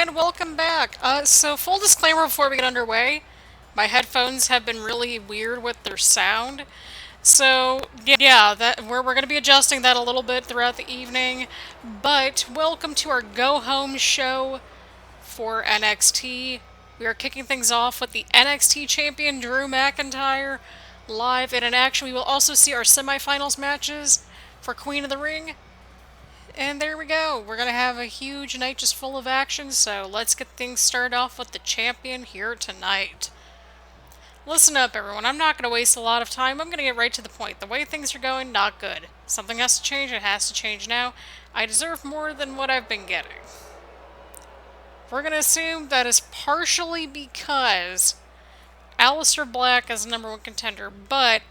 and welcome back. So full disclaimer before we get underway, my headphones have been really weird with their sound. So yeah, that we're going to be adjusting that a little bit throughout the evening. But welcome to our go home show for NXT. We are kicking things off with the NXT champion Drew McIntyre live in an action. We will also see our semifinals matches for Queen of the Ring. And there we go. We're going to have a huge night just full of action, so let's get things started off with the champion here tonight. Listen up, everyone. I'm not going to waste a lot of time. I'm going to get right to the point. The way things are going, not good. Something has to change. It has to change now. I deserve more than what I've been getting. We're going to assume that is partially because Aleister Black is the #1 contender, but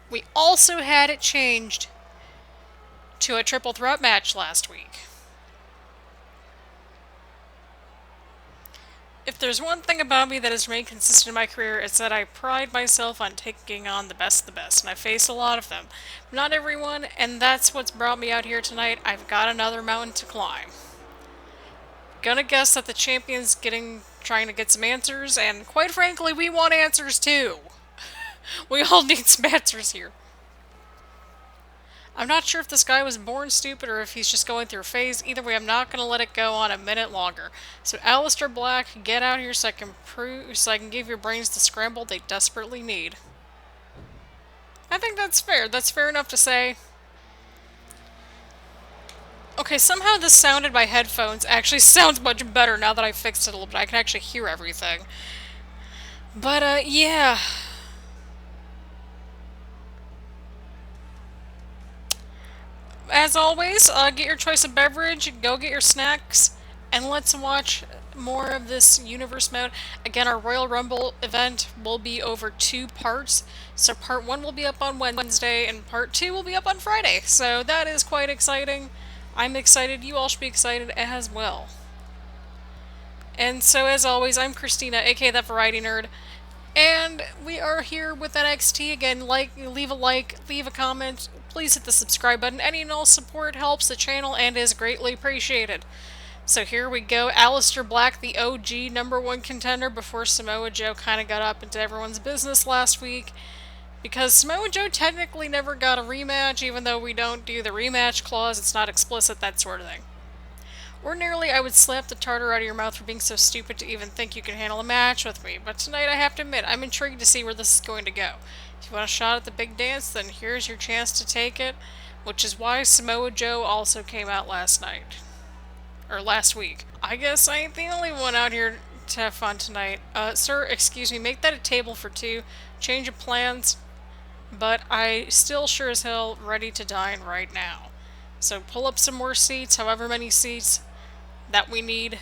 we also had it changed to a triple threat match last week. If there's one thing about me that has remained consistent in my career, it's that I pride myself on taking on the best of the best, and I face a lot of them. Not everyone, and that's what's brought me out here tonight. I've got another mountain to climb. Gonna guess that the champion's trying to get some answers, and quite frankly, we want answers too. We all need some answers here. I'm not sure if this guy was born stupid or if he's just going through a phase. Either way, I'm not going to let it go on a minute longer. So Aleister Black, get out here so I can give your brains the scramble they desperately need. I think that's fair. That's fair enough to say. Okay, somehow this sounded by headphones actually sounds much better now that I fixed it a little bit. I can actually hear everything. But, yeah. As always, get your choice of beverage, go get your snacks, and let's watch more of this universe mode. Again, our Royal Rumble event will be over 2 parts. So part 1 will be up on Wednesday, and part 2 will be up on Friday. So that is quite exciting. I'm excited. You all should be excited as well. And so, as always, I'm Christina, aka That Variety Nerd. And we are here with NXT again. Leave a like, leave a comment. Please hit the subscribe button. Any and all support helps the channel and is greatly appreciated. So here we go. Aleister Black, the OG #1 contender, before Samoa Joe kind of got up into everyone's business last week. Because Samoa Joe technically never got a rematch, even though we don't do the rematch clause. It's not explicit, that sort of thing. Ordinarily, I would slap the tartar out of your mouth for being so stupid to even think you can handle a match with me, but tonight I have to admit, I'm intrigued to see where this is going to go. If you want a shot at the big dance, then here's your chance to take it, which is why Samoa Joe also came out last night. Or last week. I guess I ain't the only one out here to have fun tonight. Sir, excuse me, make that a table for 2. Change of plans, but I still sure as hell ready to dine right now. So pull up some more seats, however many seats that we need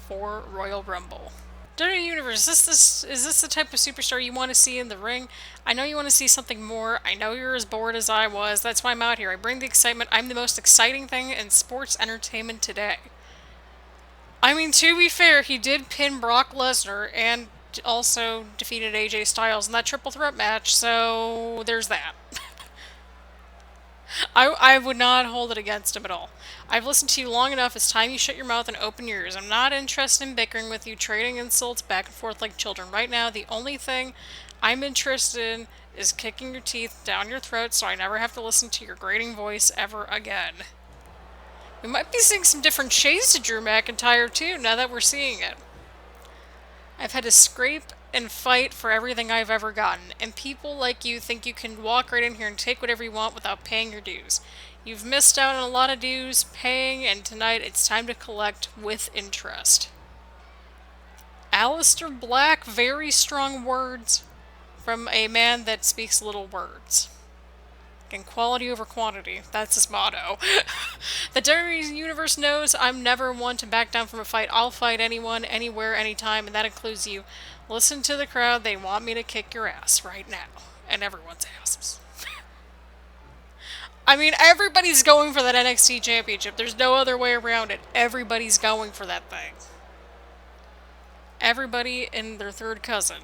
for Royal Rumble. WWE Universe, is this the type of superstar you want to see in the ring? I know you want to see something more. I know you're as bored as I was. That's why I'm out here. I bring the excitement. I'm the most exciting thing in sports entertainment today. I mean, to be fair, he did pin Brock Lesnar and also defeated AJ Styles in that triple threat match, so there's that. I would not hold it against him at all. I've listened to you long enough. It's time you shut your mouth and open your ears. I'm not interested in bickering with you, trading insults back and forth like children. Right now, the only thing I'm interested in is kicking your teeth down your throat so I never have to listen to your grating voice ever again. We might be seeing some different shades to Drew McIntyre, too, now that we're seeing it. I've had to scrape and fight for everything I've ever gotten, and people like you think you can walk right in here and take whatever you want without paying your dues. You've missed out on a lot of dues, paying, and tonight it's time to collect with interest. Aleister Black, very strong words from a man that speaks little words. And quality over quantity, that's his motto. The WWE Universe knows I'm never one to back down from a fight. I'll fight anyone, anywhere, anytime, and that includes you. Listen to the crowd, they want me to kick your ass right now. And everyone's asses. I mean, everybody's going for that NXT championship. There's no other way around it. Everybody's going for that thing. Everybody and their third cousin.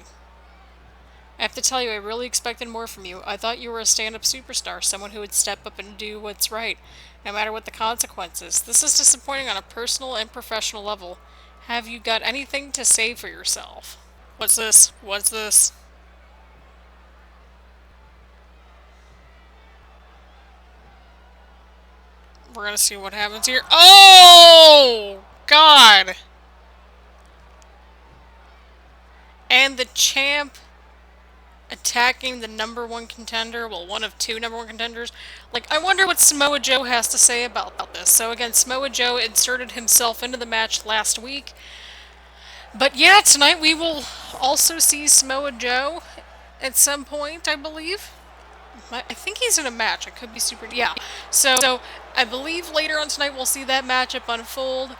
I have to tell you, I really expected more from you. I thought you were a stand-up superstar, someone who would step up and do what's right, no matter what the consequences. This is disappointing on a personal and professional level. Have you got anything to say for yourself? What's this? What's this? We're gonna see what happens here. Oh! God! And the champ attacking the number one contender, well, one of two number one contenders. Like, I wonder what Samoa Joe has to say about this. So again, Samoa Joe inserted himself into the match last week. But yeah, tonight we will also see Samoa Joe at some point, I believe. I think he's in a match. I could be super... Yeah. So I believe later on tonight we'll see that matchup unfold.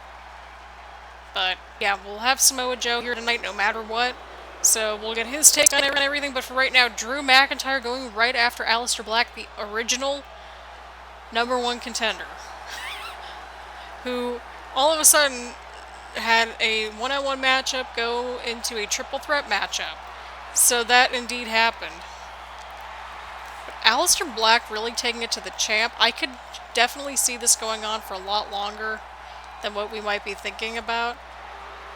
But yeah, we'll have Samoa Joe here tonight no matter what. So we'll get his take on everything. But for right now, Drew McIntyre going right after Aleister Black, the original number one contender. Who all of a sudden had a one-on-one matchup go into a triple threat matchup. So that indeed happened. But Aleister Black really taking it to the champ. I could definitely see this going on for a lot longer than what we might be thinking about.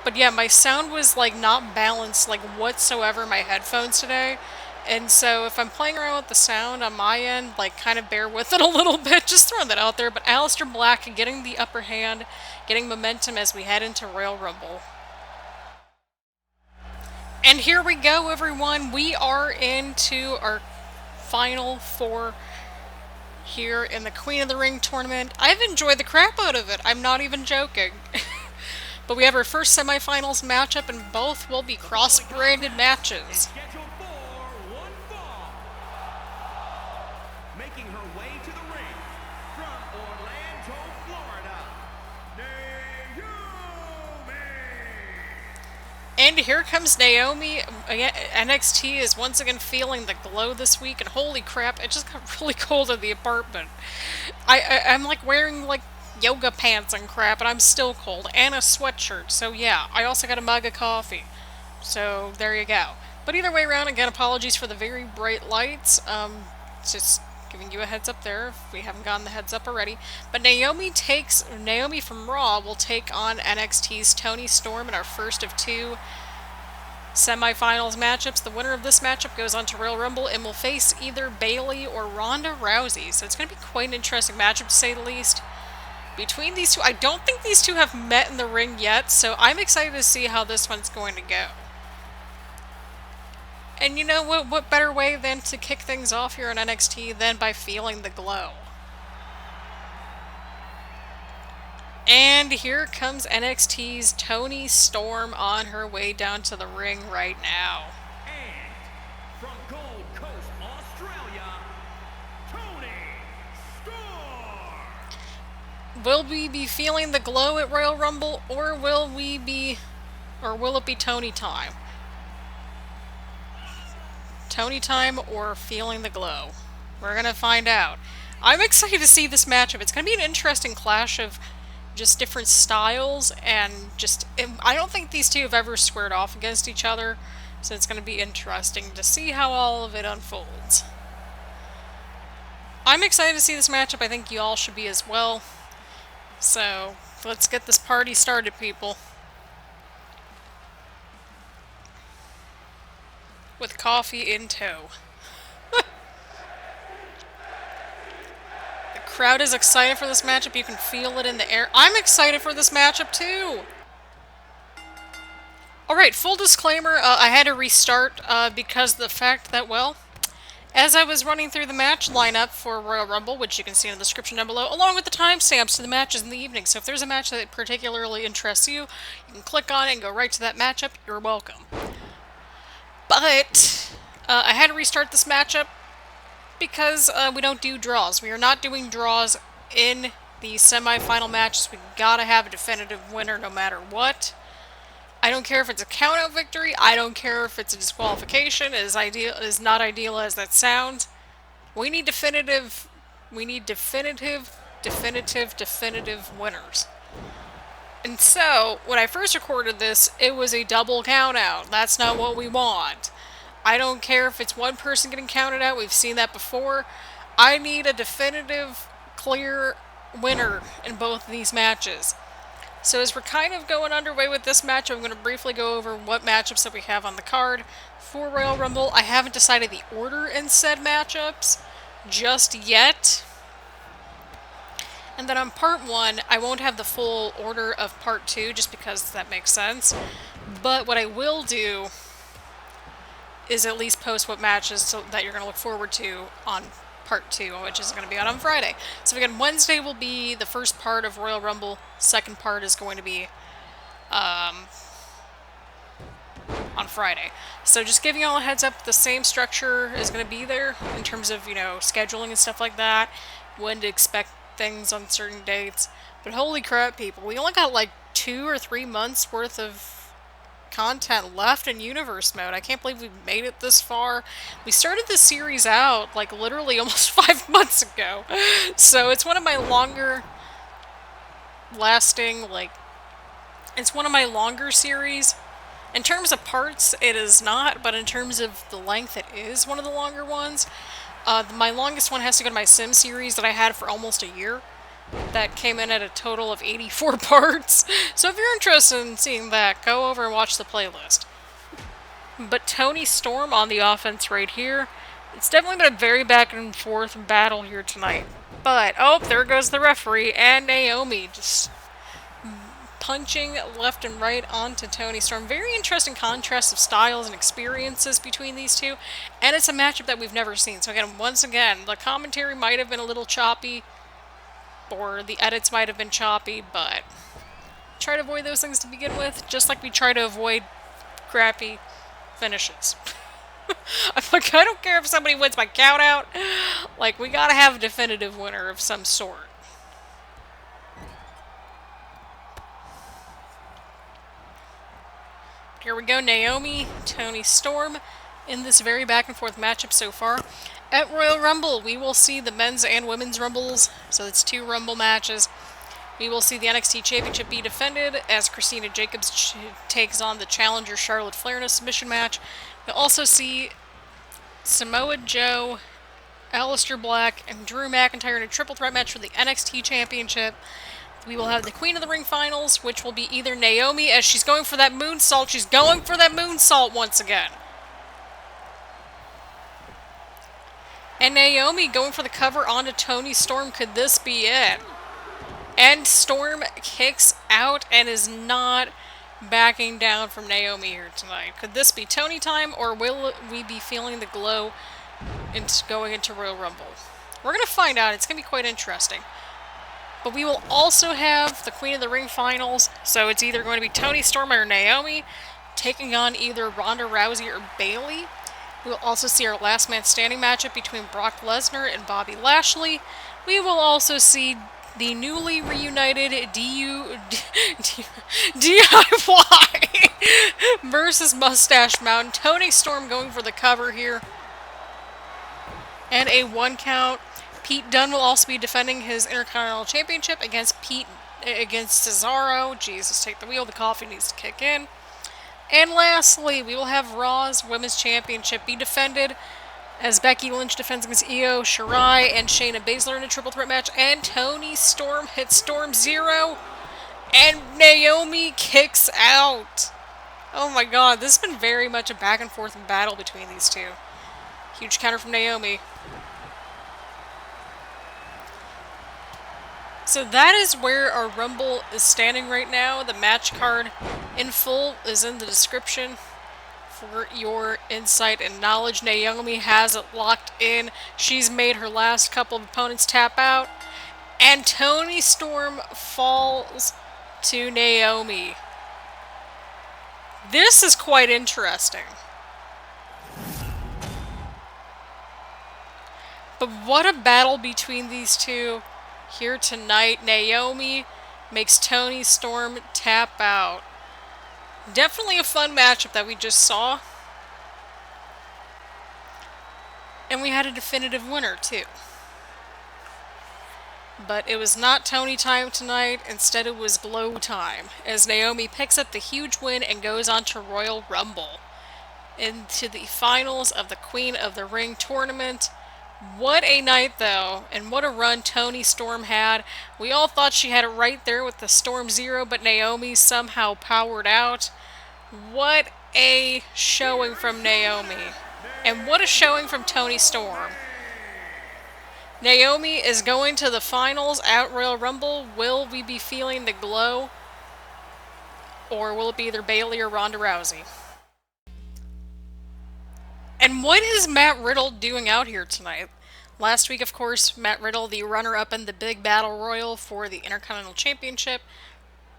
But yeah, my sound was like not balanced like whatsoever in my headphones today. And so if I'm playing around with the sound on my end, like kind of bear with it a little bit, just throwing that out there. But Aleister Black getting the upper hand, getting momentum as we head into Royal Rumble. And here we go, everyone. We are into our final four here in the Queen of the Ring tournament. I've enjoyed the crap out of it. I'm not even joking. But we have our first semifinals matchup, and both will be cross-branded matches. Making her way to the ring from Orlando, Florida, Naomi. And here comes Naomi. NXT is once again feeling the glow this week, and holy crap, it just got really cold in the apartment. I'm like wearing like yoga pants and crap, and I'm still cold, and a sweatshirt. So yeah, I also got a mug of coffee. So there you go. But either way around, again, apologies for the very bright lights. Just giving you a heads up there if we haven't gotten the heads up already. But Naomi from Raw will take on NXT's Toni Storm in our first of two semifinals matchups. The winner of this matchup goes on to Royal Rumble and will face either Bayley or Ronda Rousey. So it's going to be quite an interesting matchup, to say the least. Between these two, I don't think these two have met in the ring yet, so I'm excited to see how this one's going to go. And you know what better way than to kick things off here on NXT than by feeling the glow. And here comes NXT's Toni Storm on her way down to the ring right now. And from Gold Coast, Australia, Toni Storm. Will we be feeling the glow at Royal Rumble, or will it be Toni time? Toni time or feeling the glow? We're gonna find out. I'm excited to see this matchup. It's gonna be an interesting clash of just different styles, and I don't think these two have ever squared off against each other, so it's gonna be interesting to see how all of it unfolds. I'm excited to see this matchup. I think you all should be as well. So let's get this party started, people. With coffee in tow. The crowd is excited for this matchup. You can feel it in the air. I'm excited for this matchup too. Alright, full disclaimer, I had to restart because of the fact that, well, as I was running through the match lineup for Royal Rumble, which you can see in the description down below, along with the timestamps to the matches in the evening. So if there's a match that particularly interests you, you can click on it and go right to that matchup. You're welcome. But I had to restart this matchup because we don't do draws. We are not doing draws in the semi-final matches. We gotta have a definitive winner no matter what. I don't care if it's a count-out victory. I don't care if it's a disqualification. As not ideal as that sounds. We need definitive winners. And so, when I first recorded this, it was a double count-out. That's not what we want. I don't care if it's one person getting counted out. We've seen that before. I need a definitive, clear winner in both of these matches. So as we're kind of going underway with this match, I'm going to briefly go over what matchups that we have on the card for Royal Rumble. I haven't decided the order in said matchups just yet. And then on part 1, I won't have the full order of part 2 just because that makes sense. But what I will do is at least post what matches that you're going to look forward to on part 2, which is going to be out on Friday. So again, Wednesday will be the first part of Royal Rumble. Second part is going to be on Friday. So just giving y'all a heads up, the same structure is going to be there in terms of, scheduling and stuff like that, when to expect things on certain dates. But holy crap, people, we only got like 2 or 3 months worth of content left in universe mode. I can't believe we made it this far. We started this series out like literally almost 5 months ago. So it's one of my longer lasting, it's one of my longer series. In terms of parts, it is not, but in terms of the length, it is one of the longer ones. My longest one has to go to my Sim series that I had for almost a year. That came in at a total of 84 parts. So if you're interested in seeing that, go over and watch the playlist. But Toni Storm on the offense right here. It's definitely been a very back and forth battle here tonight. But, oh, there goes the referee and Naomi just punching left and right onto Toni Storm. Very interesting contrast of styles and experiences between these two. And it's a matchup that we've never seen. So again, once again, the commentary might have been a little choppy, or the edits might have been choppy, but try to avoid those things to begin with, just like we try to avoid crappy finishes. I'm like, I don't care if somebody wins by count out. Like, we gotta have a definitive winner of some sort. Here we go, Naomi, Toni Storm, in this very back and forth matchup so far. At Royal Rumble, we will see the men's and women's Rumbles, so it's 2 Rumble matches. We will see the NXT Championship be defended as Christina Jacobs takes on the challenger Charlotte Flair in a submission match. You'll also see Samoa Joe, Aleister Black, and Drew McIntyre in a triple threat match for the NXT Championship. We will have the Queen of the Ring finals, which will be either Naomi, as she's going for that moonsault. She's going for that moonsault once again. And Naomi going for the cover onto Toni Storm. Could this be it? And Storm kicks out and is not backing down from Naomi here tonight. Could this be Toni time, or will we be feeling the glow going into Royal Rumble? We're going to find out. It's going to be quite interesting. But we will also have the Queen of the Ring finals, so it's either going to be Toni Storm or Naomi taking on either Ronda Rousey or Bayley. We will also see our last man standing matchup between Brock Lesnar and Bobby Lashley. We will also see the newly reunited DIY versus Mustache Mountain. Toni Storm going for the cover here. And a 1 count. Pete Dunne will also be defending his Intercontinental Championship against Cesaro. Jesus, take the wheel. The coffee needs to kick in. And lastly, we will have Raw's Women's Championship be defended as Becky Lynch defends against Io Shirai and Shayna Baszler in a triple threat match. And Toni Storm hits Storm Zero. And Naomi kicks out. Oh my god, this has been very much a back and forth battle between these two. Huge counter from Naomi. So that is where our Rumble is standing right now. The match card in full is in the description for your insight and knowledge. Naomi has it locked in. She's made her last couple of opponents tap out. And Toni Storm falls to Naomi. This is quite interesting. But what a battle between these two here tonight. Naomi makes Toni Storm tap out. Definitely a fun matchup that we just saw. And we had a definitive winner, too. But it was not Toni time tonight. Instead, it was Glow time, as Naomi picks up the huge win and goes on to Royal Rumble. into the finals of the Queen of the Ring tournament. What a night, though, and what a run Toni Storm had. We all thought she had it right there with the Storm Zero, but Naomi somehow powered out. What a showing from Naomi. And what a showing from Toni Storm. Naomi is going to the finals at Royal Rumble. Will we be feeling the glow? Or will it be either Bayley or Ronda Rousey? And what is Matt Riddle doing out here tonight? Last week, of course, Matt Riddle, the runner-up in the Big Battle Royal for the Intercontinental Championship.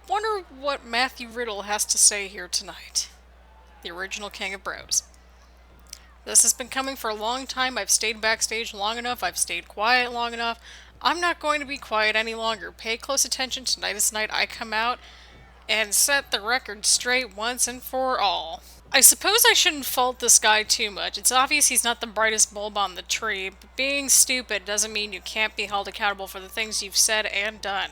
Wonder what Matthew Riddle has to say here tonight. The original King of Bros. This has been coming for a long time. I've stayed backstage long enough. I've stayed quiet long enough. I'm not going to be quiet any longer. Pay close attention. Tonight is the night I come out and set the record straight once and for all. I suppose I shouldn't fault this guy too much. It's obvious he's not the brightest bulb on the tree, but being stupid doesn't mean you can't be held accountable for the things you've said and done.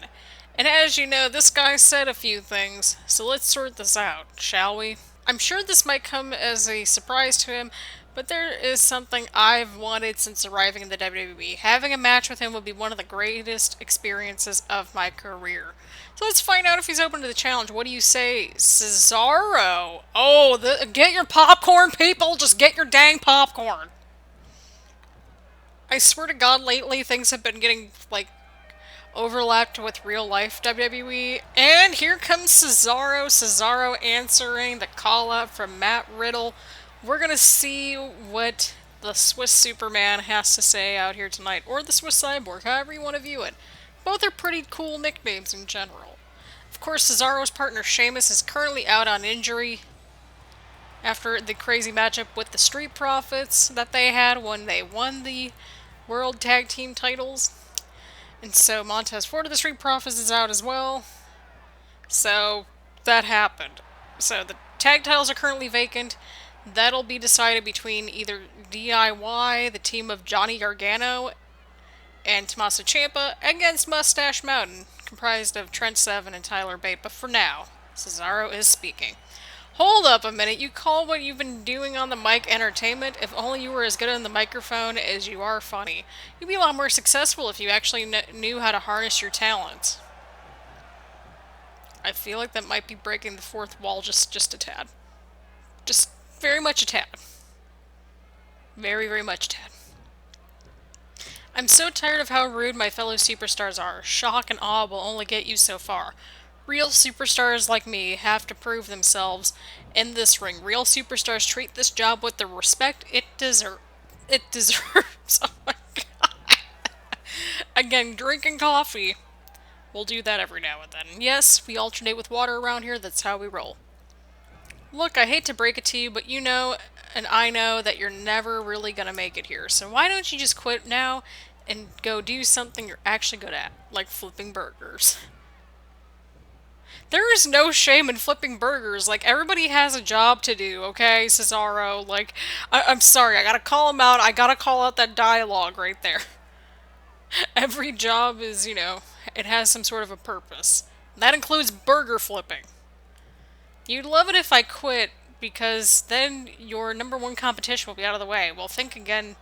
And as you know, this guy said a few things, so let's sort this out, shall we? I'm sure this might come as a surprise to him, but there is something I've wanted since arriving in the WWE. Having a match with him would be one of the greatest experiences of my career. So let's find out if he's open to the challenge. What do you say, Cesaro? Oh, get your popcorn, people! Just get your dang popcorn! I swear to God, lately things have been getting, like, overlapped with real life WWE. And here comes Cesaro. Cesaro answering the call out from Matt Riddle. We're gonna see what the Swiss Superman has to say out here tonight. Or the Swiss Cyborg, however you want to view it. Both are pretty cool nicknames in general. Of course, Cesaro's partner Sheamus is currently out on injury after the crazy matchup with the Street Profits that they had when they won the World Tag Team titles. And so Montez Ford of the Street Profits is out as well. So that happened. So the tag titles are currently vacant. That'll be decided between either DIY, the team of Johnny Gargano, and Tommaso Ciampa, against Mustache Mountain, comprised of Trent Seven and Tyler Bate. But for now, Cesaro is speaking. Hold up a minute, you call what you've been doing on the mic entertainment? If only you were as good on the microphone as you are funny. You'd be a lot more successful if you actually knew how to harness your talents. I feel like that might be breaking the fourth wall just a tad. Just very much a tad. Very, very much a tad. I'm so tired of how rude my fellow superstars are. Shock and awe will only get you so far. Real superstars like me have to prove themselves in this ring. Real superstars treat this job with the respect it deserves. Oh my god. Again, drinking coffee. We'll do that every now and then. Yes, we alternate with water around here. That's how we roll. Look, I hate to break it to you, but you know, and I know that you're never really gonna make it here. So why don't you just quit now and go do something you're actually good at, like flipping burgers? There is no shame in flipping burgers. Like, everybody has a job to do, okay, Cesaro? Like, I'm sorry, I gotta call him out. I gotta call out that dialogue right there. Every job is, you know, it has some sort of a purpose. That includes burger flipping. You'd love it if I quit, because then your number one competition will be out of the way. Well, think again.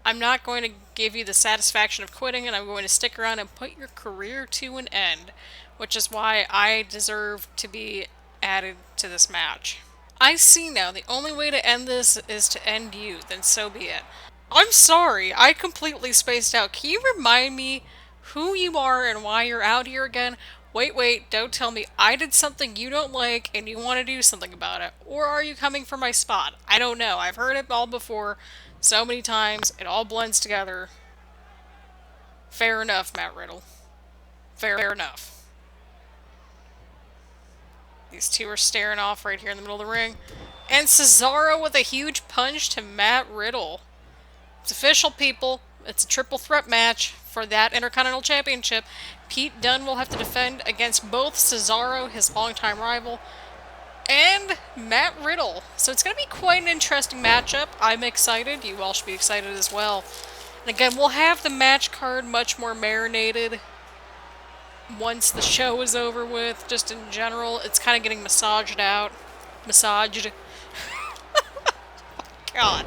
I'm not going to give you the satisfaction of quitting, and I'm going to stick around and put your career to an end, which is why I deserve to be added to this match. I see now, the only way to end this is to end you, then so be it. I'm sorry, I completely spaced out. Can you remind me who you are and why you're out here again? Wait, don't tell me I did something you don't like and you want to do something about it. Or are you coming for my spot? I don't know. I've heard it all before so many times. It all blends together. Fair enough, Matt Riddle. Fair enough. These two are staring off right here in the middle of the ring. And Cesaro with a huge punch to Matt Riddle. It's official, people. It's a triple threat match for that Intercontinental Championship. Pete Dunne will have to defend against both Cesaro, his longtime rival, and Matt Riddle. So it's going to be quite an interesting matchup. I'm excited. You all should be excited as well. And again, we'll have the match card much more marinated once the show is over with. Just in general, it's kind of getting massaged out. Massaged. God.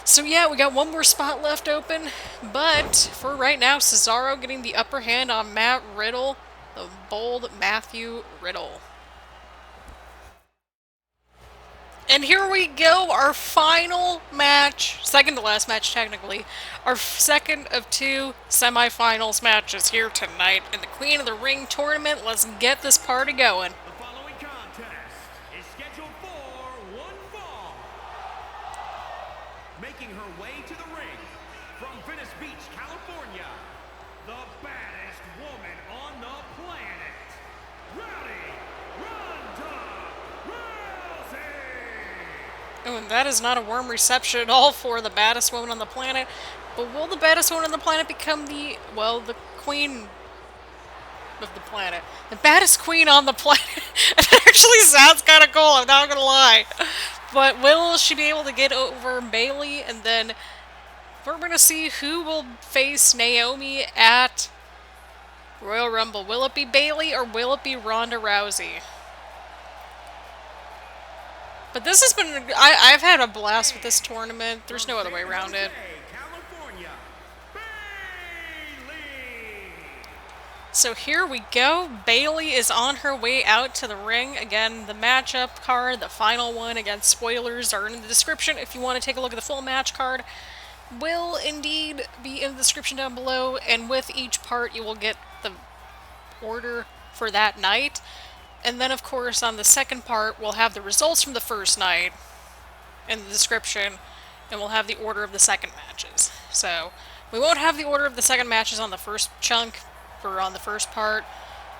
So yeah, we got one more spot left open, but for right now, Cesaro getting the upper hand on Matt Riddle, the bold Matthew Riddle. And here we go, our final match, second to last match technically, our second of two semifinals matches here tonight in the Queen of the Ring tournament. Let's get this party going. The following contest is scheduled for one fall. Making her way to the ring from Venice Beach, California, the baddest woman on the planet, Rowdy Ronda Rousey. Oh, and that is not a warm reception at all for the baddest woman on the planet. But will the baddest woman on the planet become the queen of the planet? The baddest queen on the planet. It actually sounds kind of cool, I'm not gonna lie. But will she be able to get over Bayley? And then we're gonna see who will face Naomi at Royal Rumble. Will it be Bayley or will it be Ronda Rousey? But this has been... I've had a blast with this tournament. There's no other way around it. California, Bayley. So here we go. Bayley is on her way out to the ring. Again, the matchup card, the final one. Again, spoilers are in the description if you want to take a look at the full match card. Will indeed be in the description down below. And with each part, you will get the order for that night. And then, of course, on the second part, we'll have the results from the first night in the description, and we'll have the order of the second matches. So, we won't have the order of the second matches on the first chunk, or on the first part.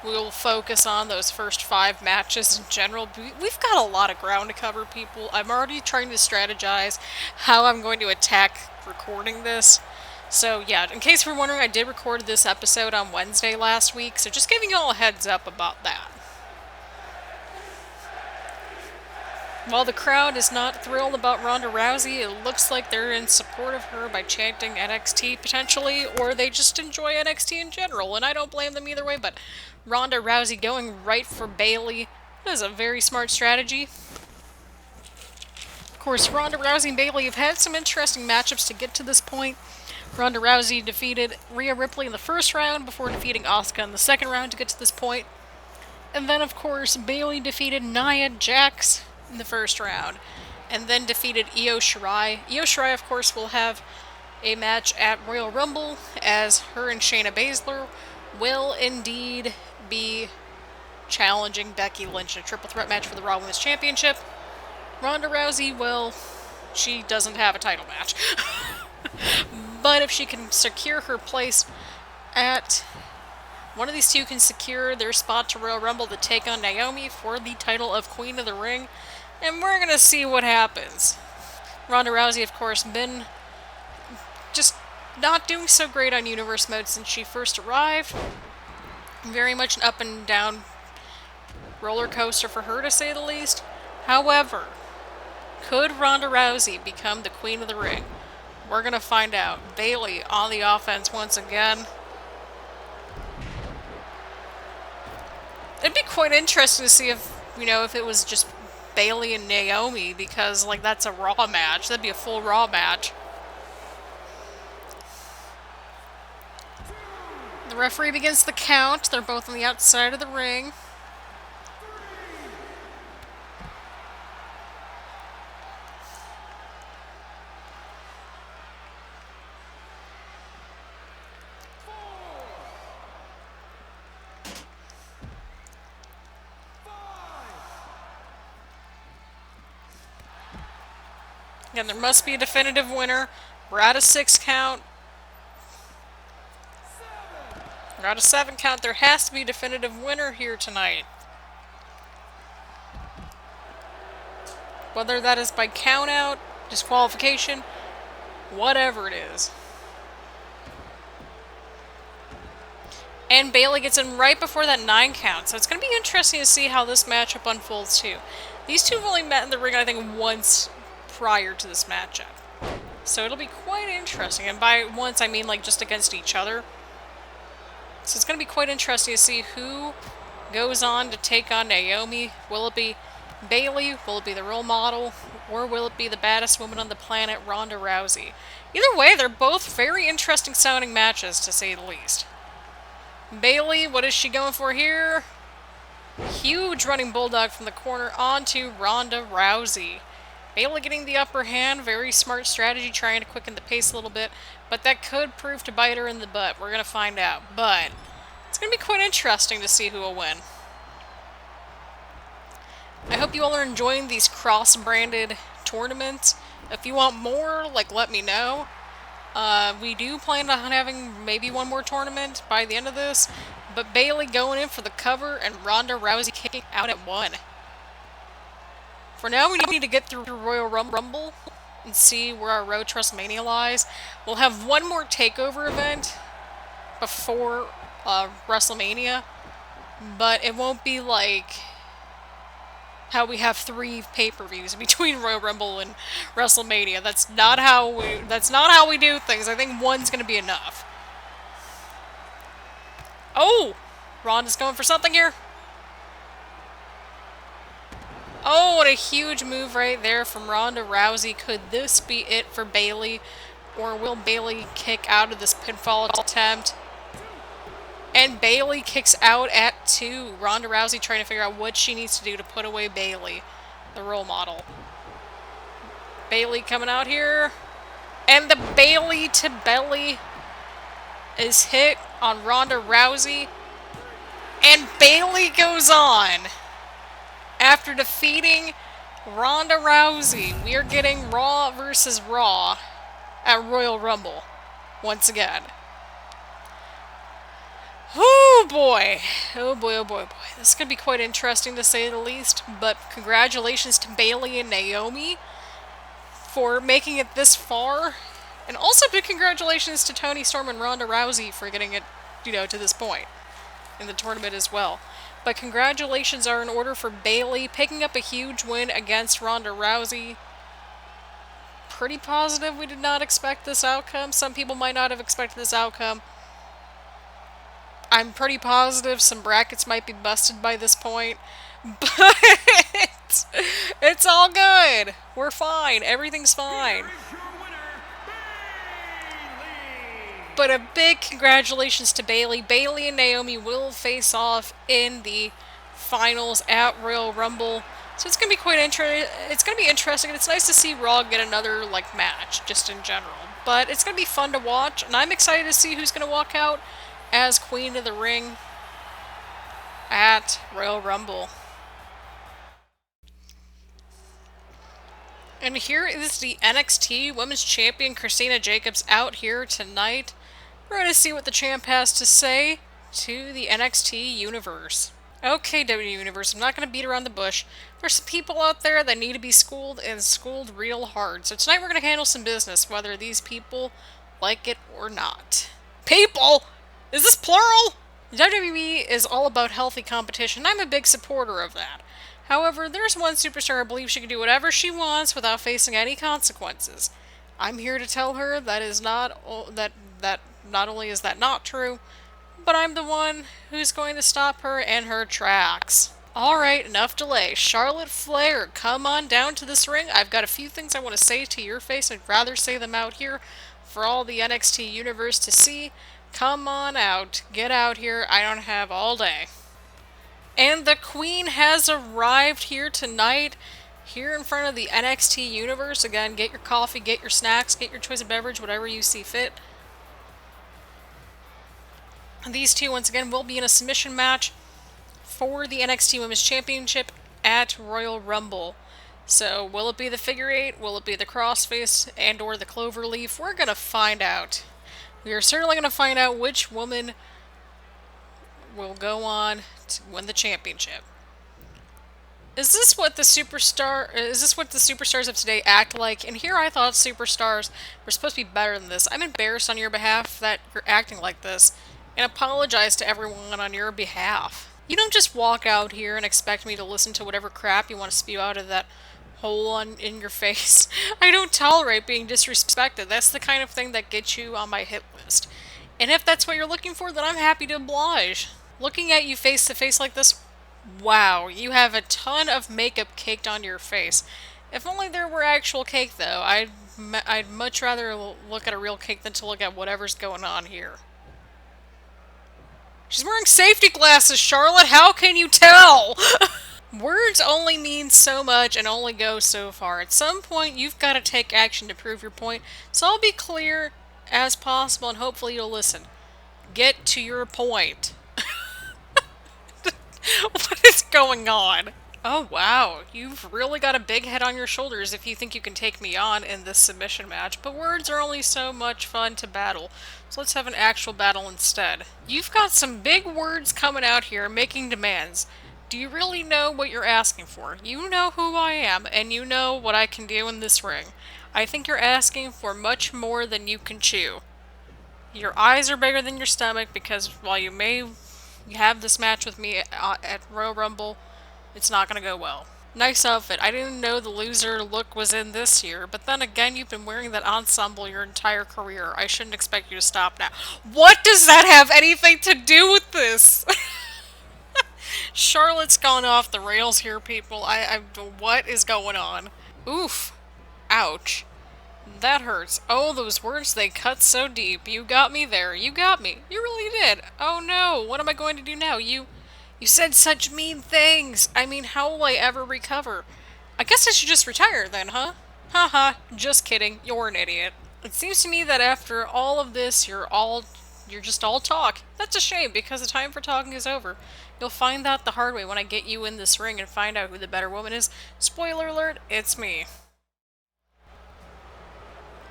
We'll focus on those first 5 matches in general. We've got a lot of ground to cover, people. I'm already trying to strategize how I'm going to attack recording this. So, yeah, in case you're wondering, I did record this episode on Wednesday last week, so just giving you all a heads up about that. While the crowd is not thrilled about Ronda Rousey, it looks like they're in support of her by chanting NXT potentially, or they just enjoy NXT in general, and I don't blame them either way, but Ronda Rousey going right for Bayley is a very smart strategy. Of course, Ronda Rousey and Bayley have had some interesting matchups to get to this point. Ronda Rousey defeated Rhea Ripley in the first round before defeating Asuka in the second round to get to this point. And then, of course, Bayley defeated Nia Jax in the first round, and then defeated Io Shirai. Io Shirai, of course, will have a match at Royal Rumble, as her and Shayna Baszler will indeed be challenging Becky Lynch in a triple threat match for the Raw Women's Championship. Ronda Rousey, well, she doesn't have a title match. But if she can secure her place at... One of these two can secure their spot to Royal Rumble to take on Naomi for the title of Queen of the Ring. And we're going to see what happens. Ronda Rousey, of course, been just not doing so great on Universe Mode since she first arrived. Very much an up and down roller coaster for her, to say the least. However, could Ronda Rousey become the Queen of the Ring? We're going to find out. Bayley on the offense once again. It'd be quite interesting to see if, if it was just Bayley and Naomi, because, that's a Raw match. That'd be a full Raw match. The referee begins the count. They're both on the outside of the ring. Again, there must be a definitive winner. We're at a 6 count. We're at a 7 count. There has to be a definitive winner here tonight. Whether that is by count out, disqualification, whatever it is. And Bayley gets in right before that 9 count. So it's going to be interesting to see how this matchup unfolds too. These two have only met in the ring, I think, once prior to this matchup. So it'll be quite interesting. And by once, I mean just against each other. So it's going to be quite interesting to see who goes on to take on Naomi. Will it be Bayley? Will it be the role model? Or will it be the baddest woman on the planet, Ronda Rousey? Either way, they're both very interesting sounding matches, to say the least. Bayley, what is she going for here? Huge running bulldog from the corner onto Ronda Rousey. Bayley getting the upper hand, very smart strategy, trying to quicken the pace a little bit, but that could prove to bite her in the butt. We're going to find out, but it's going to be quite interesting to see who will win. I hope you all are enjoying these cross-branded tournaments. If you want more, let me know. We do plan on having maybe one more tournament by the end of this, but Bayley going in for the cover and Ronda Rousey kicking out at 1. For now, we need to get through Royal Rumble and see where our road to WrestleMania lies. We'll have one more takeover event before WrestleMania, but it won't be like how we have 3 pay-per-views between Royal Rumble and WrestleMania. That's not how we do things. I think one's gonna be enough. Oh! Ronda's going for something here. Oh, what a huge move right there from Ronda Rousey. Could this be it for Bayley? Or will Bayley kick out of this pinfall attempt? And Bayley kicks out at 2. Ronda Rousey trying to figure out what she needs to do to put away Bayley, the role model. Bayley coming out here. And the Bayley to belly is hit on Ronda Rousey. And Bayley goes on. After defeating Ronda Rousey, we are getting Raw versus Raw at Royal Rumble once again. Oh boy. Oh boy, oh boy, oh boy. This is going to be quite interesting to say the least, but congratulations to Bayley and Naomi for making it this far. And also big congratulations to Toni Storm and Ronda Rousey for getting it, to this point in the tournament as well. But congratulations are in order for Bayley picking up a huge win against Ronda Rousey. Pretty positive we did not expect this outcome. Some people might not have expected this outcome. I'm pretty positive some brackets might be busted by this point. But it's all good. We're fine. Everything's fine. But a big congratulations to Bayley. Bayley and Naomi will face off in the finals at Royal Rumble. So it's going to be quite interesting. It's nice to see Raw get another match just in general. But it's going to be fun to watch, and I'm excited to see who's going to walk out as Queen of the Ring at Royal Rumble. And here is the NXT Women's Champion Christina Jacobs out here tonight. We're going to see what the champ has to say to the NXT Universe. Okay, WWE Universe, I'm not going to beat around the bush. There's some people out there that need to be schooled, and schooled real hard. So tonight we're going to handle some business, whether these people like it or not. People? Is this plural? WWE is all about healthy competition. I'm a big supporter of that. However, there's one superstar I believe she can do whatever she wants without facing any consequences. I'm here to tell her that is not only is that not true, but I'm the one who's going to stop her in her tracks. Alright, enough delay. Charlotte Flair, come on down to this ring. I've got a few things I want to say to your face. I'd rather say them out here for all the NXT Universe to see. Come on out. Get out here. I don't have all day. And the Queen has arrived here tonight, here in front of the NXT Universe. Again, get your coffee, get your snacks, get your choice of beverage, whatever you see fit. These two, once again, will be in a submission match for the NXT Women's Championship at Royal Rumble. So, will it be the figure eight? Will it be the crossface and or the cloverleaf? We're going to find out. We are certainly going to find out which woman will go on to win the championship. Is this what the superstars of today act like? And here I thought superstars were supposed to be better than this. I'm embarrassed on your behalf that you're acting like this, and apologize to everyone on your behalf. You don't just walk out here and expect me to listen to whatever crap you want to spew out of that hole in your face. I don't tolerate being disrespected. That's the kind of thing that gets you on my hit list. And if that's what you're looking for, then I'm happy to oblige. Looking at you face to face like this, wow, you have a ton of makeup caked on your face. If only there were actual cake, though. I'd much rather look at a real cake than to look at whatever's going on here. She's wearing safety glasses, Charlotte! How can you tell? Words only mean so much and only go so far. At some point, you've got to take action to prove your point, so I'll be clear as possible and hopefully you'll listen. Get to your point. What is going on? Oh wow, you've really got a big head on your shoulders if you think you can take me on in this submission match, but words are only so much fun to battle, so let's have an actual battle instead. You've got some big words coming out here making demands. Do you really know what you're asking for? You know who I am, and you know what I can do in this ring. I think you're asking for much more than you can chew. Your eyes are bigger than your stomach because while you may have this match with me at Royal Rumble, it's not gonna go well. Nice outfit. I didn't know the loser look was in this year, but then again, you've been wearing that ensemble your entire career. I shouldn't expect you to stop now. What does that have anything to do with this? Charlotte's gone off the rails here, people. What is going on? Oof. Ouch. That hurts. Oh, those words, they cut so deep. You got me there. You got me. You really did. Oh no, what am I going to do now? You said such mean things. I mean, how will I ever recover? I guess I should just retire then, huh? Haha, just kidding. You're an idiot. It seems to me that after all of this, you're just all talk. That's a shame, because the time for talking is over. You'll find out the hard way when I get you in this ring and find out who the better woman is. Spoiler alert, it's me.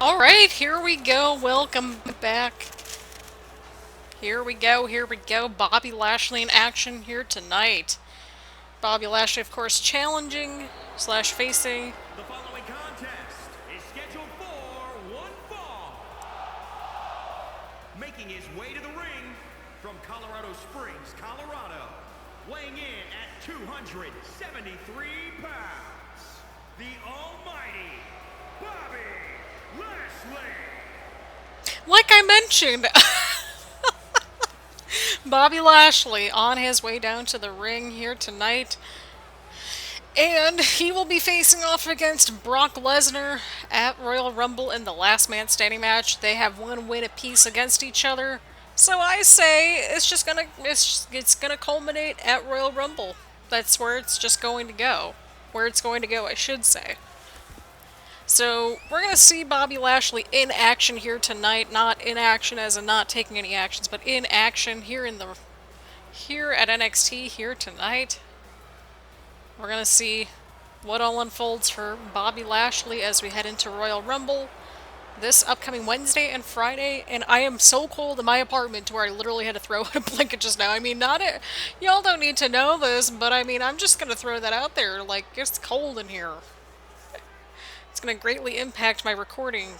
Alright, here we go. Welcome back. Here we go, here we go. Bobby Lashley in action here tonight. Bobby Lashley, of course, challenging / facing. The following contest is scheduled for one fall. Making his way to the ring from Colorado Springs, Colorado, weighing in at 273 pounds, the almighty Bobby Lashley. Like I mentioned, Bobby Lashley on his way down to the ring here tonight. And he will be facing off against Brock Lesnar at Royal Rumble in the Last Man Standing match. They have one win apiece against each other. So I say it's gonna culminate at Royal Rumble. That's where it's just going to go. Where it's going to go, I should say. So we're gonna see Bobby Lashley in action here tonight. Not in action as in not taking any actions, but in action here at NXT here tonight. We're gonna see what all unfolds for Bobby Lashley as we head into Royal Rumble this upcoming Wednesday and Friday. And I am so cold in my apartment to where I literally had to throw out a blanket just now. I mean, y'all don't need to know this, but I mean, I'm just gonna throw that out there. Like, it's cold in here. It's gonna greatly impact my recording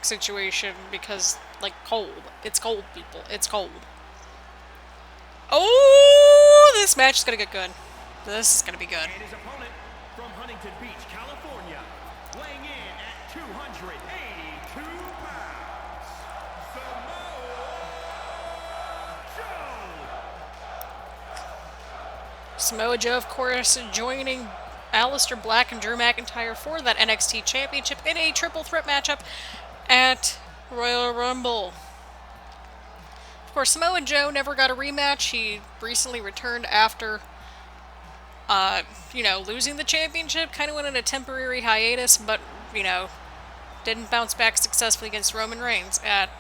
situation because, like, cold. It's cold, people. It's cold. Oh, this match is gonna get good. This is gonna be good. And his opponent from Huntington Beach, California, weighing in at 282 pounds, Samoa Joe. Samoa Joe, of course, joining Aleister Black and Drew McIntyre for that NXT Championship in a triple threat matchup at Royal Rumble. Of course, Samoa Joe never got a rematch. He recently returned after, losing the championship. Kind of went on a temporary hiatus, but, didn't bounce back successfully against Roman Reigns at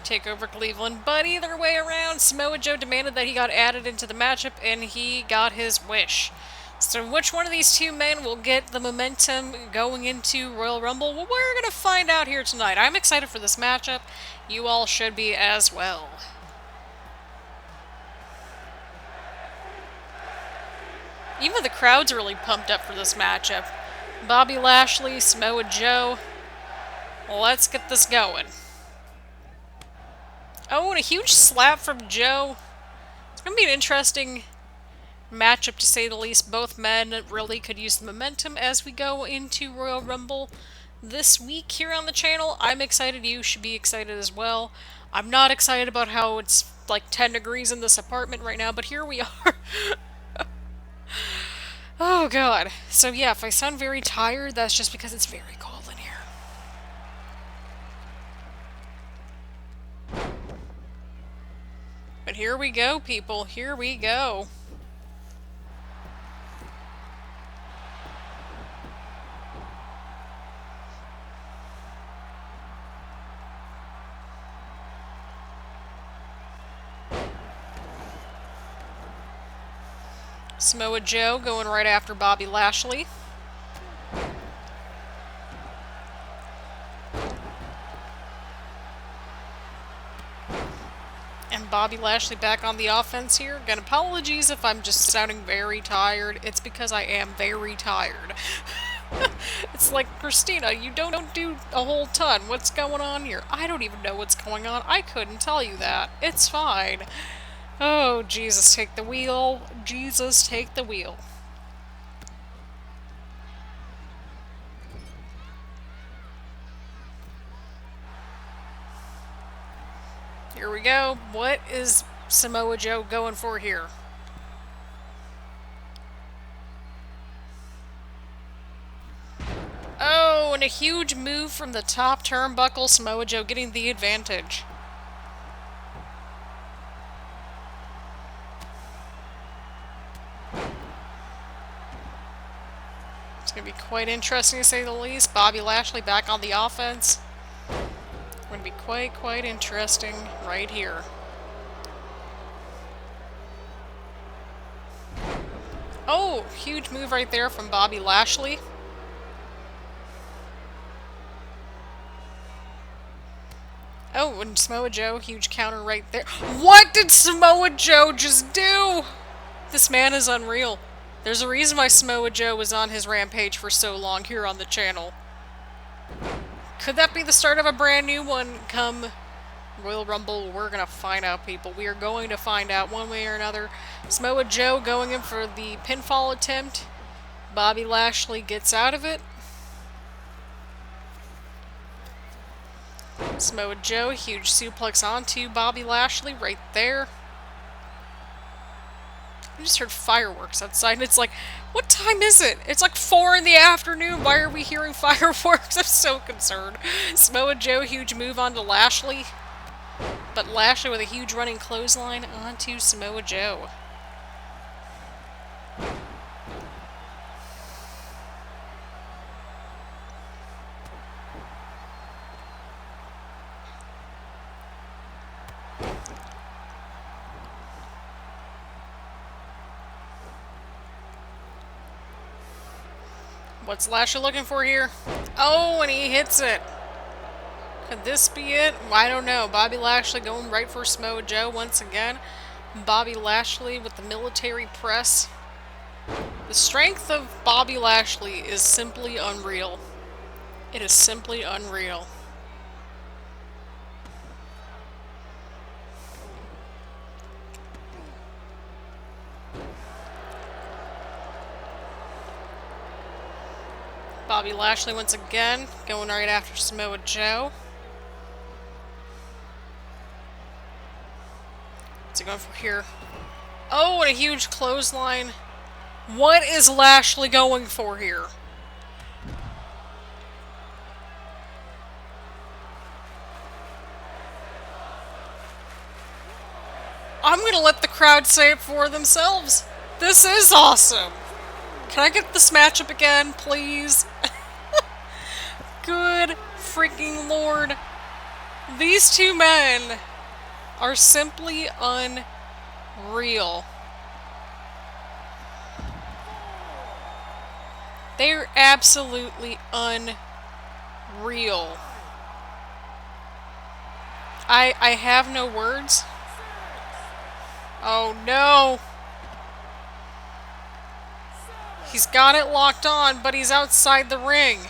TakeOver Cleveland. But either way around, Samoa Joe demanded that he got added into the matchup, and he got his wish. So which one of these two men will get the momentum going into Royal Rumble? Well, we're going to find out here tonight. I'm excited for this matchup. You all should be as well. Even the crowd's really pumped up for this matchup. Bobby Lashley, Samoa Joe. Let's get this going. Oh, and a huge slap from Joe. It's going to be an interesting matchup, to say the least. Both men really could use the momentum as we go into Royal Rumble this week here on the channel. I'm excited. You should be excited as well. I'm not excited about how it's like 10 degrees in this apartment right now, but here we are. Oh god. So yeah, if I sound very tired, that's just because it's very cold in here. But here we go, people. Here we go. Samoa Joe going right after Bobby Lashley. And Bobby Lashley back on the offense here. Again, apologies if I'm just sounding very tired. It's because I am very tired. It's like, Christina, you don't do a whole ton. What's going on here? I don't even know what's going on. I couldn't tell you that. It's fine. Oh, Jesus, take the wheel. Jesus, take the wheel. Here we go. What is Samoa Joe going for here? Oh, and a huge move from the top turnbuckle. Samoa Joe getting the advantage. It's going to be quite interesting to say the least. Bobby Lashley back on the offense. Going to be quite interesting right here. Oh, huge move right there from Bobby Lashley. Oh, and Samoa Joe, huge counter right there. What did Samoa Joe just do? This man is unreal. There's a reason why Samoa Joe was on his rampage for so long here on the channel. Could that be the start of a brand new one come Royal Rumble? We're gonna find out, people. We are going to find out one way or another. Samoa Joe going in for the pinfall attempt. Bobby Lashley gets out of it. Samoa Joe, huge suplex onto Bobby Lashley right there. I just heard fireworks outside, and it's like, what time is it? It's like 4 in the afternoon. Why are we hearing fireworks? I'm so concerned. Samoa Joe, huge move onto Lashley. But Lashley with a huge running clothesline onto Samoa Joe. What's Lashley looking for here? Oh, and he hits it. Could this be it? I don't know. Bobby Lashley going right for Samoa Joe once again. Bobby Lashley with the military press. The strength of Bobby Lashley is simply unreal. It is simply unreal. Bobby Lashley once again, going right after Samoa Joe. What's he going for here? Oh, and a huge clothesline. What is Lashley going for here? I'm going to let the crowd say it for themselves. This is awesome. Can I get this matchup again, please? Good freaking lord. These two men are simply unreal. They're absolutely unreal. I have no words. Oh no. He's got it locked on, but he's outside the ring.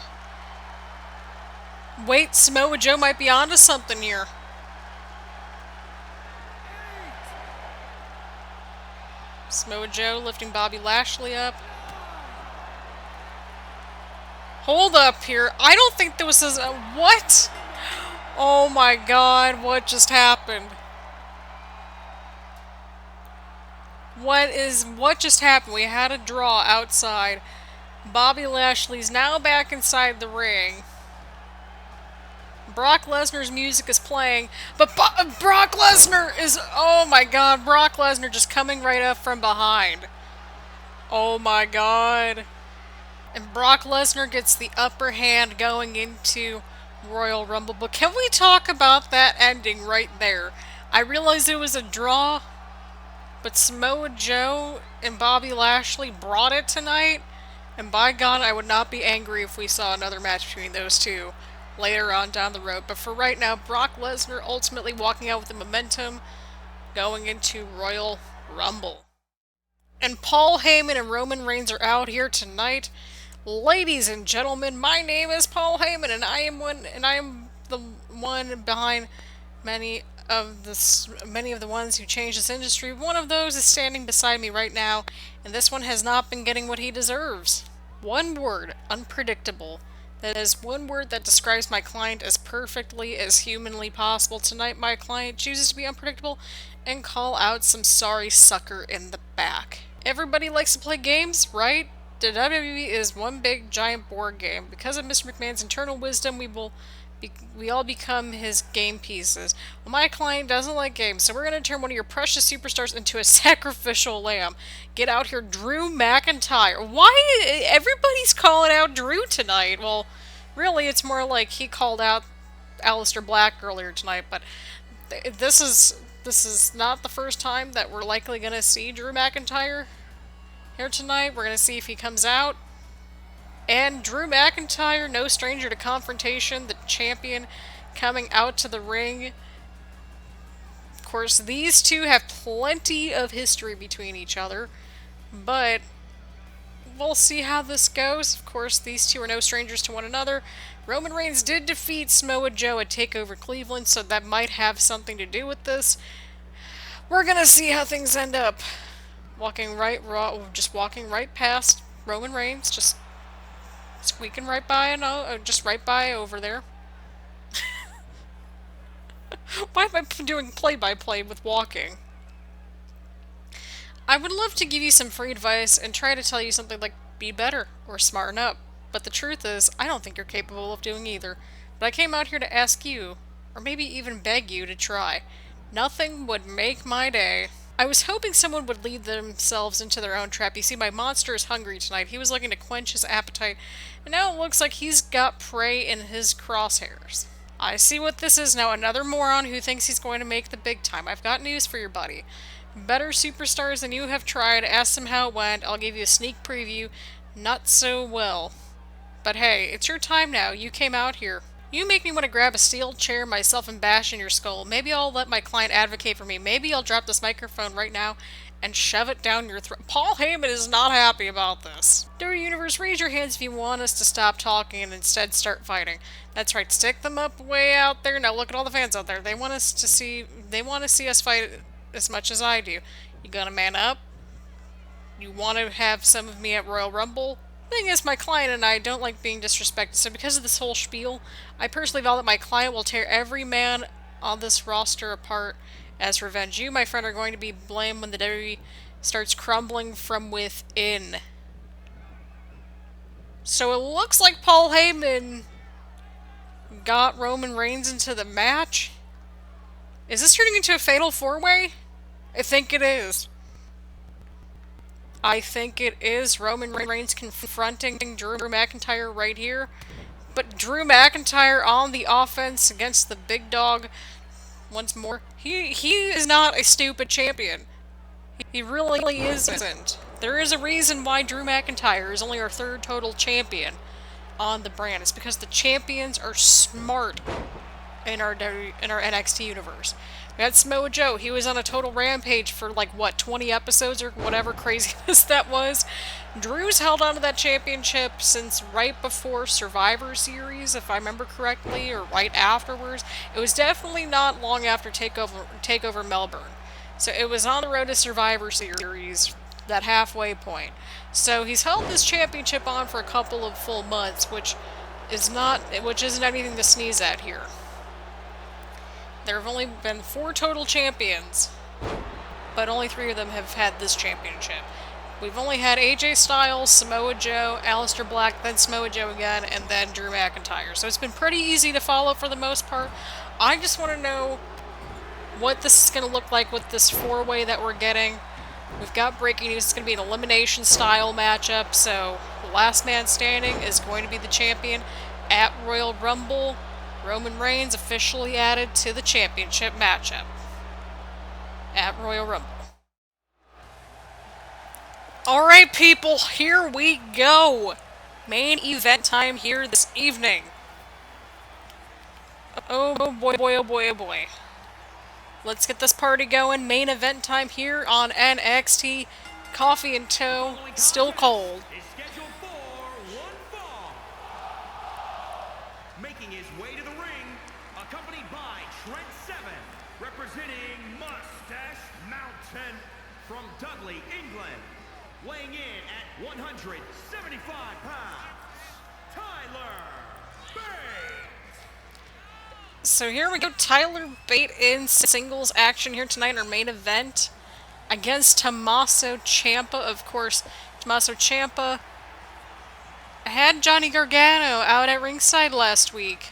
Wait, Samoa Joe might be onto something here. Samoa Joe lifting Bobby Lashley up. Hold up here. I don't think there was a... What? Oh my god, what just happened? What just happened? We had a draw outside. Bobby Lashley's now back inside the ring. Brock Lesnar's music is playing, but Brock Lesnar is, oh my god, Brock Lesnar just coming right up from behind. Oh my god. And Brock Lesnar gets the upper hand going into Royal Rumble. But can we talk about that ending right there? I realize it was a draw, but Samoa Joe and Bobby Lashley brought it tonight. And by God, I would not be angry if we saw another match between those two later on down the road. But for right now, Brock Lesnar ultimately walking out with the momentum going into Royal Rumble. And Paul Heyman and Roman Reigns are out here tonight. Ladies and gentlemen, my name is Paul Heyman, and I am the one behind many of the ones who changed this industry. One of those is standing beside me right now, and this one has not been getting what he deserves. One word, unpredictable. That is one word that describes my client as perfectly as humanly possible. Tonight, my client chooses to be unpredictable and call out some sorry sucker in the back. Everybody likes to play games, right? The WWE is one big giant board game. Because of Mr. McMahon's internal wisdom, we all become his game pieces. Well, my client doesn't like games, so we're going to turn one of your precious superstars into a sacrificial lamb. Get out here, Drew McIntyre. Why everybody's calling out Drew tonight? Well, really, it's more like he called out Aleister Black earlier tonight, but this is not the first time that we're likely going to see Drew McIntyre here tonight. We're going to see if he comes out. And Drew McIntyre, no stranger to confrontation, the champion coming out to the ring. Of course, these two have plenty of history between each other, but we'll see how this goes. Of course, these two are no strangers to one another. Roman Reigns did defeat Samoa Joe at TakeOver Cleveland, so that might have something to do with this. We're gonna see how things end up. Just walking right past Roman Reigns, just squeaking right by and just right by over there. Why am I doing play-by-play with walking? I would love to give you some free advice and try to tell you something like be better or smarten up, but the truth is, I don't think you're capable of doing either. But I came out here to ask you, or maybe even beg you to try. Nothing would make my day. I was hoping someone would lead themselves into their own trap. You see, my monster is hungry tonight. He was looking to quench his appetite, and now it looks like he's got prey in his crosshairs. I see what this is now, another moron who thinks he's going to make the big time. I've got news for your buddy. Better superstars than you have tried. Ask them how it went. I'll give you a sneak preview. Not so well. But hey, it's your time now. You came out here. You make me want to grab a steel chair myself and bash in your skull. Maybe I'll let my client advocate for me. Maybe I'll drop this microphone right now and shove it down your throat. Paul Heyman is not happy about this. WWE Universe, raise your hands if you want us to stop talking and instead start fighting. That's right, stick them up way out there. Now look at all the fans out there. They want to see us fight as much as I do. You gonna man up? You want to have some of me at Royal Rumble? Thing is, my client and I don't like being disrespected, so because of this whole spiel, I personally vow that my client will tear every man on this roster apart as revenge. You, my friend, are going to be blamed when the WWE starts crumbling from within. So it looks like Paul Heyman got Roman Reigns into the match. Is this turning into a fatal four-way? I think it is. I think it is Roman Reigns confronting Drew McIntyre right here. But Drew McIntyre on the offense against the big dog once more. He is not a stupid champion. He really isn't. There is a reason why Drew McIntyre is only our third total champion on the brand. It's because the champions are smart in our NXT universe. We had Samoa Joe. He was on a total rampage for like, what, 20 episodes or whatever craziness that was. Drew's held on to that championship since right before Survivor Series, if I remember correctly, or right afterwards. It was definitely not long after TakeOver Melbourne. So it was on the road to Survivor Series, that halfway point. So he's held this championship on for a couple of full months, which isn't anything to sneeze at here. There have only been 4 total champions but only 3 of them have had this championship. We've only had AJ Styles, Samoa Joe, Aleister Black, then Samoa Joe again, and then Drew McIntyre. So it's been pretty easy to follow for the most part. I just want to know what this is going to look like with this 4-way that we're getting. We've got breaking news. It's going to be an elimination style matchup, so last man standing is going to be the champion. At Royal Rumble, Roman Reigns officially added to the championship matchup. At Royal Rumble. Alright people, here we go! Main event time here this evening. Oh boy, boy, oh boy, oh boy. Let's get this party going. Main event time here on NXT. Coffee in tow, still cold. Is scheduled for one fall. Making his way to the ring, accompanied by Trent Seven, representing Mustache Mountain from Dudley, England. Weighing in at 175 pounds, Tyler Bate. So here we go, Tyler Bate in singles action here tonight in our main event against Tommaso Ciampa. Of course, Tommaso Ciampa had Johnny Gargano out at ringside last week.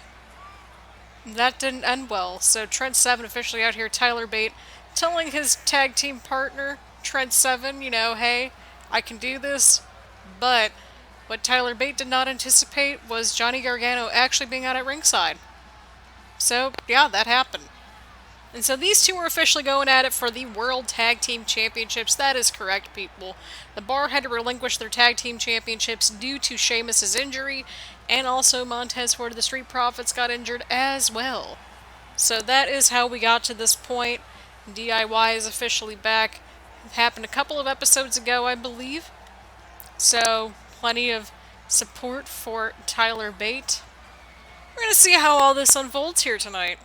That didn't end well, so Trent Seven officially out here, Tyler Bate telling his tag team partner, Trent Seven, you know, hey, I can do this, but what Tyler Bate did not anticipate was Johnny Gargano actually being out at ringside. So, yeah, that happened. And so these two are officially going at it for the World Tag Team Championships. That is correct, people. The Bar had to relinquish their Tag Team Championships due to Sheamus' injury, and also Montez Ford of the Street Profits got injured as well. So that is how we got to this point. DIY is officially back. It happened a couple of episodes ago, I believe. So, plenty of support for Tyler Bate. We're going to see how all this unfolds here tonight.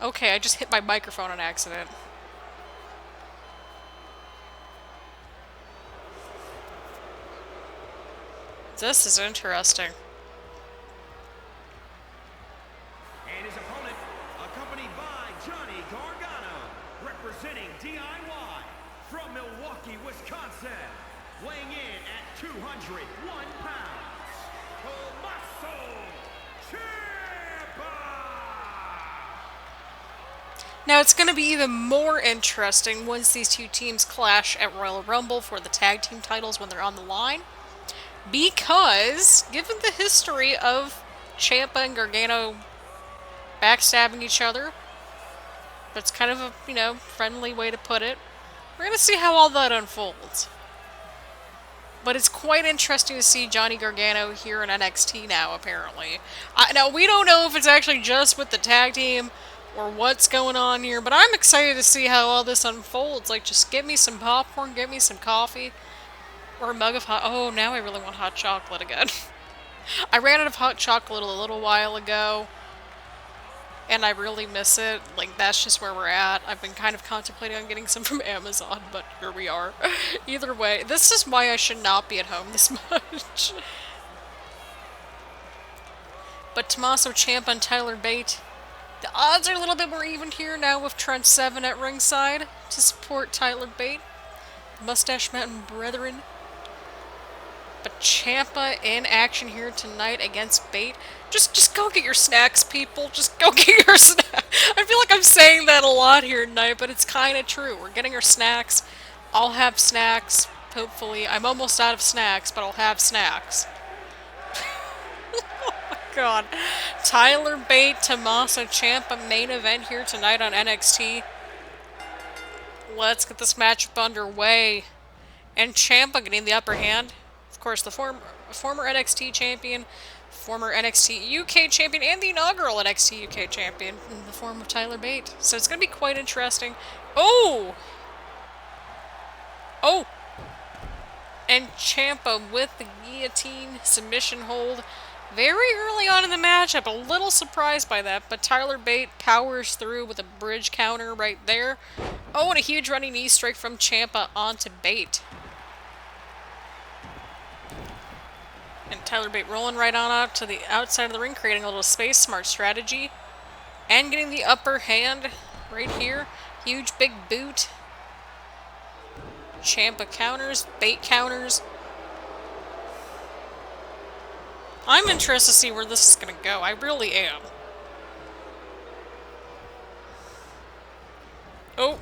Okay, I just hit my microphone on accident. This is interesting. And his opponent, accompanied by Johnny Gargano, representing DIY from Milwaukee, Wisconsin, weighing in at 201 pounds, Tommaso Ciampa. Now, it's going to be even more interesting once these two teams clash at Royal Rumble for the tag team titles when they're on the line. Because, given the history of Ciampa and Gargano backstabbing each other, that's kind of a, you know, friendly way to put it, we're going to see how all that unfolds. But it's quite interesting to see Johnny Gargano here in NXT now, apparently. Now, we don't know if it's actually just with the tag team or what's going on here, but I'm excited to see how all this unfolds. Like, just get me some popcorn, get me some coffee, or a mug of hot... Oh, now I really want hot chocolate again. I ran out of hot chocolate a little while ago, and I really miss it. Like, that's just where we're at. I've been kind of contemplating on getting some from Amazon, but here we are. Either way, this is why I should not be at home this much. But Tommaso Ciampa and Tyler Bate, the odds are a little bit more even here now with Trent Seven at ringside to support Tyler Bate, Mustache Mountain Brethren. But Ciampa in action here tonight against Bate. Just go get your snacks, people. Just go get your snacks. I feel like I'm saying that a lot here tonight, but it's kind of true. We're getting our snacks. I'll have snacks, hopefully. I'm almost out of snacks, but I'll have snacks. Oh my god. Tyler Bate, Tommaso Ciampa main event here tonight on NXT. Let's get this matchup underway. And Ciampa getting the upper hand. Of course, the former NXT champion, former NXT UK champion, and the inaugural NXT UK champion in the form of Tyler Bate. So it's going to be quite interesting. Oh! Oh! And Ciampa with the guillotine submission hold very early on in the matchup. A little surprised by that, but Tyler Bate powers through with a bridge counter right there. Oh, and a huge running knee strike from Ciampa onto Bate. And Tyler Bate rolling right on out to the outside of the ring, creating a little space, smart strategy. And getting the upper hand right here. Huge big boot. Ciampa counters, Bate counters. I'm interested to see where this is gonna go. I really am. Oh.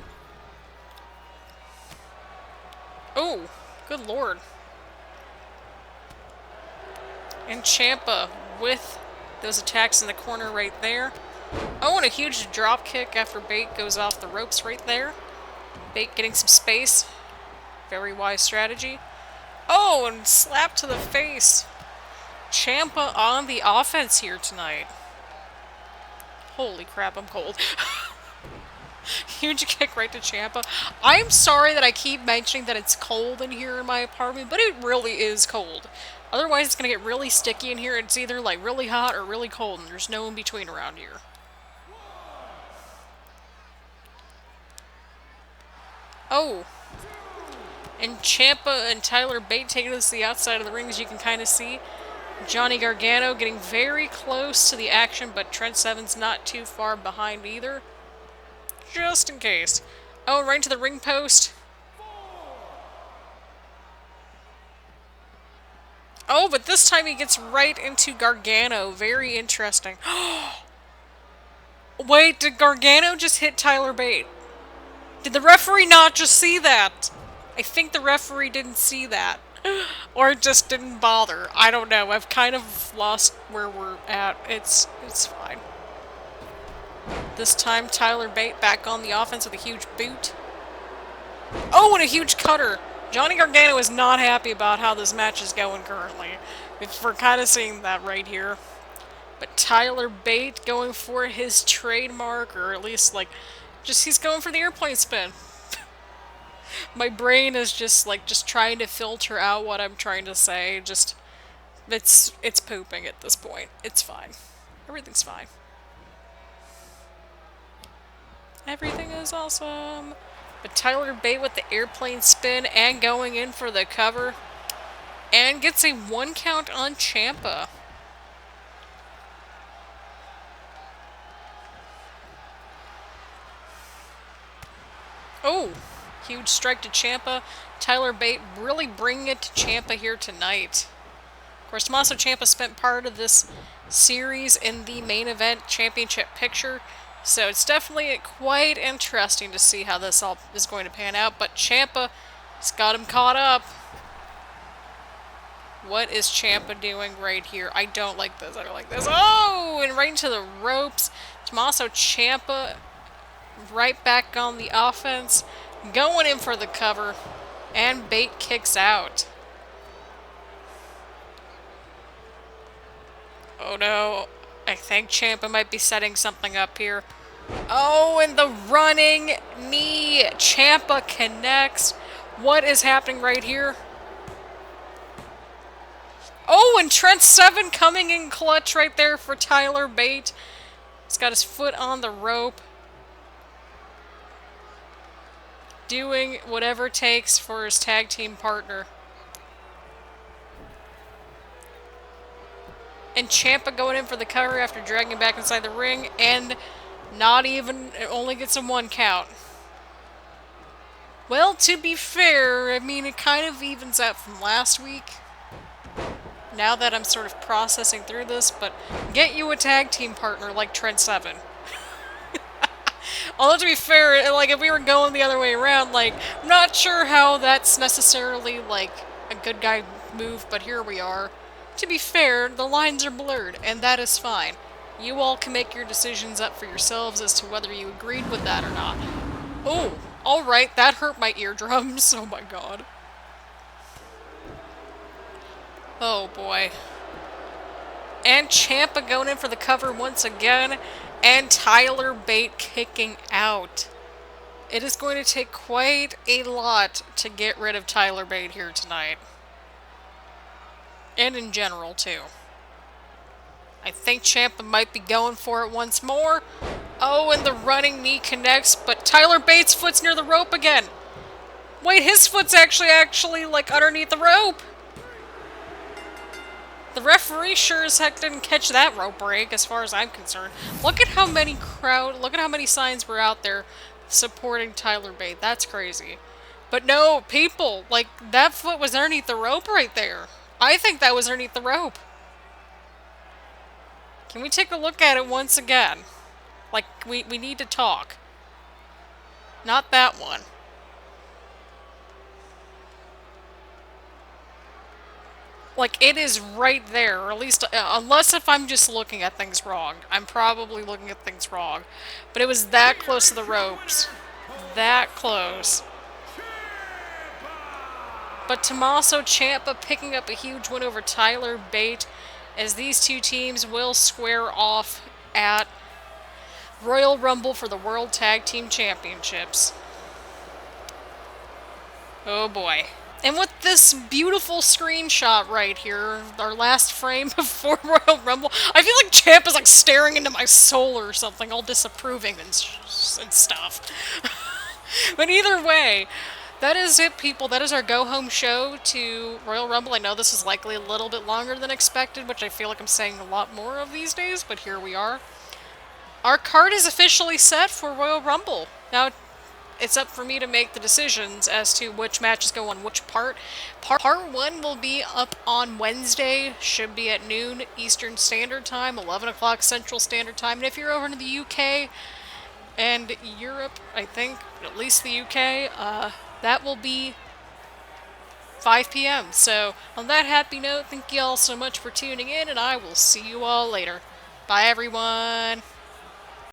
Oh. Good lord. And Ciampa with those attacks in the corner right there. Oh, and a huge drop kick after Bate goes off the ropes right there. Bate getting some space. Very wise strategy. Oh, and slap to the face. Ciampa on the offense here tonight. Holy crap, I'm cold. Huge kick right to Ciampa. I'm sorry that I keep mentioning that it's cold in here in my apartment, but it really is cold. Otherwise, it's gonna get really sticky in here. It's either like really hot or really cold, and there's no in between around here. Oh. And Ciampa and Tyler Bate taking this to the outside of the ring, as you can kind of see. Johnny Gargano getting very close to the action, but Trent Seven's not too far behind either. Just in case. Oh, right to the ring post. Oh, but this time he gets right into Gargano. Very interesting. Wait, did Gargano just hit Tyler Bate? Did the referee not just see that? I think the referee didn't see that. Or just didn't bother. I don't know. I've kind of lost where we're at. It's fine. This time, Tyler Bate back on the offense with a huge boot. Oh, and a huge cutter. Johnny Gargano is not happy about how this match is going currently. We're kind of seeing that right here. But Tyler Bate going for his trademark, or at least, like, he's going for the airplane spin. My brain is just trying to filter out what I'm trying to say. It's pooping at this point. It's fine. Everything's fine. Everything is awesome. But Tyler Bate with the airplane spin and going in for the cover. And gets a 1 count on Ciampa. Oh, huge strike to Ciampa. Tyler Bate really bringing it to Ciampa here tonight. Of course, Tommaso Ciampa spent part of this series in the main event championship picture, so it's definitely quite interesting to see how this all is going to pan out. But Ciampa has got him caught up. What is Ciampa doing right here? I don't like this. I don't like this. Oh, and right into the ropes. Tommaso Ciampa right back on the offense, going in for the cover, and Bate kicks out. Oh no, I think Ciampa might be setting something up here. Oh, and the running knee. Ciampa connects. What is happening right here? Oh, and Trent Seven coming in clutch right there for Tyler Bate. He's got his foot on the rope. Doing whatever it takes for his tag team partner. And Ciampa going in for the cover after dragging back inside the ring, and not even, it only gets a 1 count. Well, to be fair, I mean, it kind of evens out from last week. Now that I'm sort of processing through this, but get you a tag team partner like Trent Seven. Although, to be fair, like, if we were going the other way around, like, I'm not sure how that's necessarily, like, a good guy move, but here we are. To be fair, the lines are blurred, and that is fine. You all can make your decisions up for yourselves as to whether you agreed with that or not. Oh, alright, that hurt my eardrums. Oh my god. Oh boy. And Ciampa going in for the cover once again, and Tyler Bate kicking out. It is going to take quite a lot to get rid of Tyler Bate here tonight. And in general, too. I think Ciampa might be going for it once more. Oh, and the running knee connects, but Tyler Bate's foot's near the rope again. Wait, his foot's actually like underneath the rope. The referee sure as heck didn't catch that rope break, as far as I'm concerned. Look at how many signs were out there supporting Tyler Bate. That's crazy. But no, people, like, that foot was underneath the rope right there. I think that was underneath the rope. Can we take a look at it once again? Like, we need to talk. Not that one. Like, it is right there, or at least, unless if I'm just looking at things wrong. I'm probably looking at things wrong. But it was that close to the ropes. That close. But Tommaso Ciampa picking up a huge win over Tyler Bate, as these two teams will square off at Royal Rumble for the World Tag Team Championships. Oh boy. And with this beautiful screenshot right here, our last frame before Royal Rumble, I feel like Champ is like staring into my soul or something, all disapproving and stuff. But either way, that is it, people. That is our go-home show to Royal Rumble. I know this is likely a little bit longer than expected, which I feel like I'm saying a lot more of these days, but here we are. Our card is officially set for Royal Rumble. Now, it's up for me to make the decisions as to which matches go on which part. Part 1 will be up on Wednesday, should be at noon Eastern Standard Time, 11 o'clock Central Standard Time. And if you're over in the UK and Europe, I think, at least the UK, that will be 5 p.m. So, on that happy note, thank you all so much for tuning in, and I will see you all later. Bye, everyone.